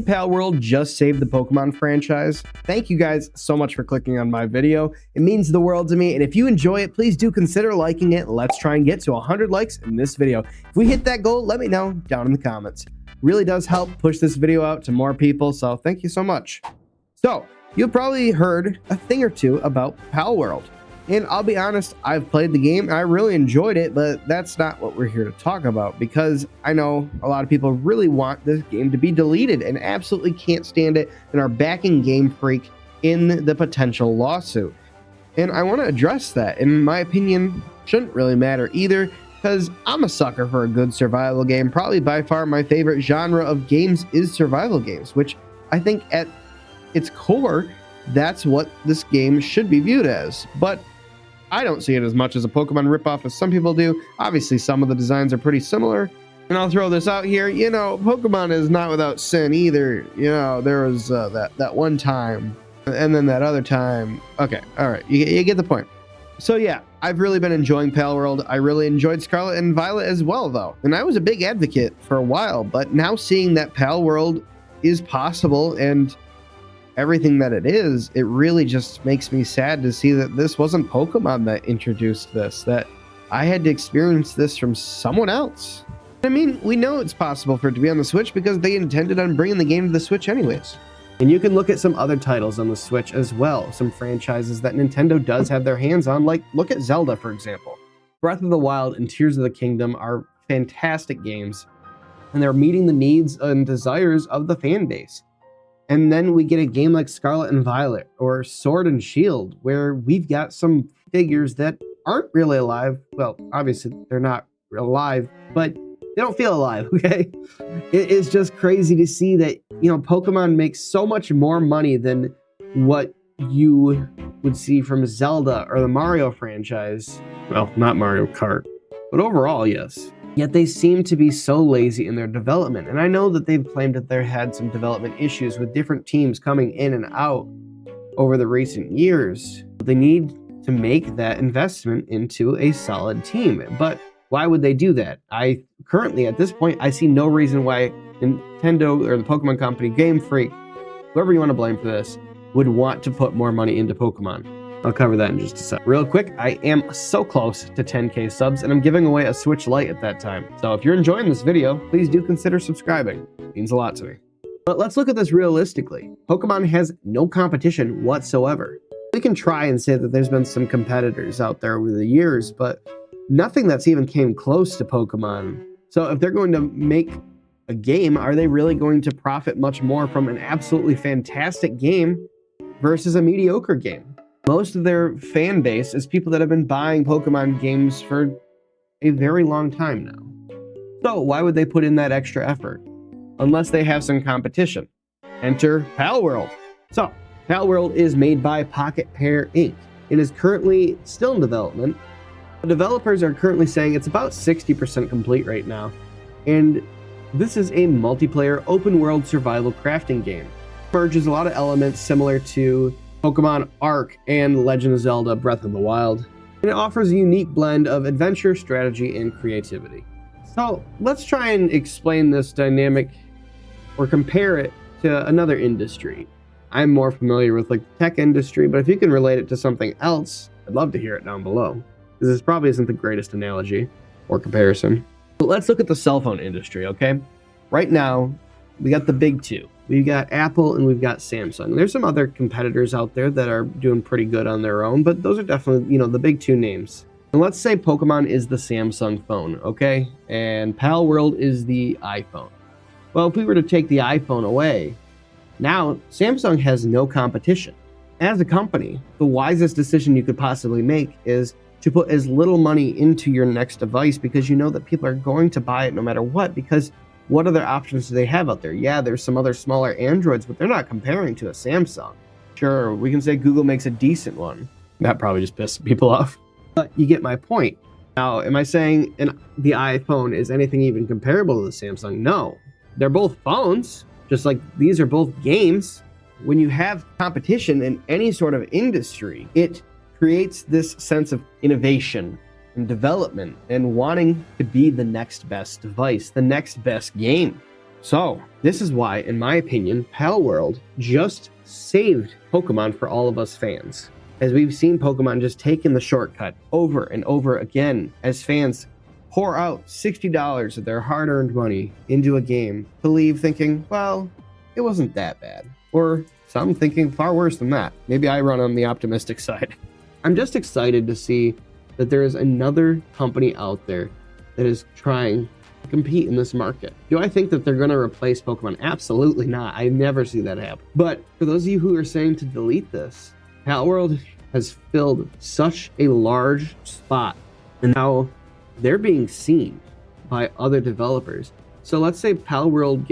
Palworld just saved the Pokemon franchise. Thank you guys so much for clicking on my video. It means the world to me, and if you enjoy it, please do consider liking it. Let's try and get to 100 likes in this video. If we hit that goal, let me know down in the comments. Really does help push this video out to more people, so thank you so much. So, you've probably heard a thing or two about Palworld. And I'll be honest, I've played the game, I really enjoyed it, but that's not what we're here to talk about, because I know a lot of people really want this game to be deleted and absolutely can't stand it and are backing Gamefreak in the potential lawsuit. And I want to address that. In my opinion, shouldn't really matter either, because I'm a sucker for a good survival game. Probably by far my favorite genre of games is survival games, which I think at its core, that's what this game should be viewed as. But I don't see it as much as a Pokemon ripoff as some people do. Obviously, some of the designs are pretty similar. And I'll throw this out here. You know, Pokemon is not without sin either. You know, there was that one time, and then that other time. Okay, all right, you get the point. So yeah, I've really been enjoying Palworld. I really enjoyed Scarlet and Violet as well, though. And I was a big advocate for a while, but now seeing that Palworld is possible and everything that it is, it really just makes me sad to see that this wasn't Pokemon that introduced this, that I had to experience this from someone else. I mean, we know it's possible for it to be on the Switch because they intended on bringing the game to the Switch anyways. And you can look at some other titles on the Switch as well, some franchises that Nintendo does have their hands on, like look at Zelda, for example. Breath of the Wild and Tears of the Kingdom are fantastic games, and they're meeting the needs and desires of the fan base. And then we get a game like Scarlet and Violet or Sword and Shield, where we've got some figures that aren't really alive. Well, obviously they're not alive, but they don't feel alive, okay? It is just crazy to see that, you know, Pokemon makes so much more money than what you would see from Zelda or the Mario franchise. Well, not Mario Kart, but overall, yes. Yet they seem to be so lazy in their development. And I know that they've claimed that they had some development issues with different teams coming in and out over the recent years. They need to make that investment into a solid team. But why would they do that? Currently, at this point, I see no reason why Nintendo or the Pokemon company, Game Freak, whoever you want to blame for this, would want to put more money into Pokemon. I'll cover that in just a sec. Real quick, I am so close to 10K subs, and I'm giving away a Switch Lite at that time. So if you're enjoying this video, please do consider subscribing. It means a lot to me. But let's look at this realistically. Pokemon has no competition whatsoever. We can try and say that there's been some competitors out there over the years, but nothing that's even came close to Pokemon. So if they're going to make a game, are they really going to profit much more from an absolutely fantastic game versus a mediocre game? Most of their fan base is people that have been buying Pokemon games for a very long time now. So why would they put in that extra effort? Unless they have some competition. Enter Palworld. So, Palworld is made by Pocket Pair Inc. It is currently still in development. The developers are currently saying it's about 60% complete right now. And this is a multiplayer open world survival crafting game. It merges a lot of elements similar to Pokemon Arc and Legend of Zelda Breath of the Wild, and it offers a unique blend of adventure, strategy, and creativity. So let's try and explain this dynamic or compare it to another industry. I'm more familiar with like the tech industry, but if you can relate it to something else, I'd love to hear it down below, because this probably isn't the greatest analogy or comparison. But let's look at the cell phone industry, okay? Right now, we got the big two. We've got Apple and we've got Samsung. There's some other competitors out there that are doing pretty good on their own, but those are definitely, you know, the big two names. And let's say Pokemon is the Samsung phone, okay? And Palworld is the iPhone. Well, if we were to take the iPhone away, now Samsung has no competition. As a company, the wisest decision you could possibly make is to put as little money into your next device, because you know that people are going to buy it no matter what, because what other options do they have out there? Yeah, there's some other smaller Androids, but they're not comparing to a Samsung. Sure, we can say Google makes a decent one. That probably just pisses people off. But you get my point. Now, am I saying the iPhone is anything even comparable to the Samsung? No. They're both phones, just like these are both games. When you have competition in any sort of industry, it creates this sense of innovation and development and wanting to be the next best device, the next best game. So this is why, in my opinion, Palworld just saved Pokemon for all of us fans. As we've seen Pokemon just taking the shortcut over and over again as fans pour out $60 of their hard-earned money into a game to leave thinking, well, it wasn't that bad. Or some thinking far worse than that. Maybe I run on the optimistic side. I'm just excited to see that there is another company out there that is trying to compete in this market. Do I think that they're going to replace Pokemon? Absolutely not. I never see that happen. But for those of you who are saying to delete this, Palworld has filled such a large spot, and now they're being seen by other developers. So let's say Palworld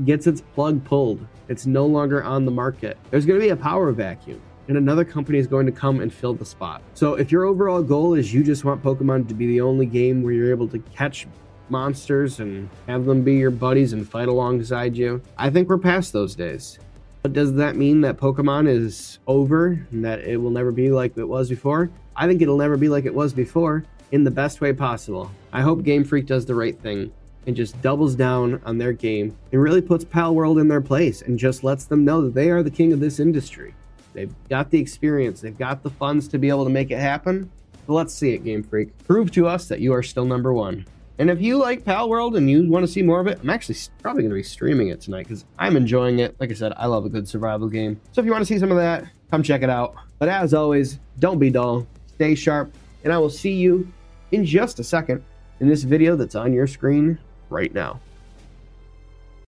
gets its plug pulled. It's no longer on the market. There's going to be a power vacuum, and another company is going to come and fill the spot. So if your overall goal is you just want Pokemon to be the only game where you're able to catch monsters and have them be your buddies and fight alongside you, I think we're past those days. But does that mean that Pokemon is over and that it will never be like it was before? I think it'll never be like it was before in the best way possible. I hope Gamefreak does the right thing and just doubles down on their game and really puts Palworld in their place and just lets them know that they are the king of this industry. They've got the experience, they've got the funds to be able to make it happen. So let's see it, Gamefreak. Prove to us that you are still number one. And if you like Palworld and you want to see more of it, I'm actually probably going to be streaming it tonight because I'm enjoying it. Like I said, I love a good survival game. So if you want to see some of that, come check it out. But as always, don't be dull, stay sharp, and I will see you in just a second in this video that's on your screen right now.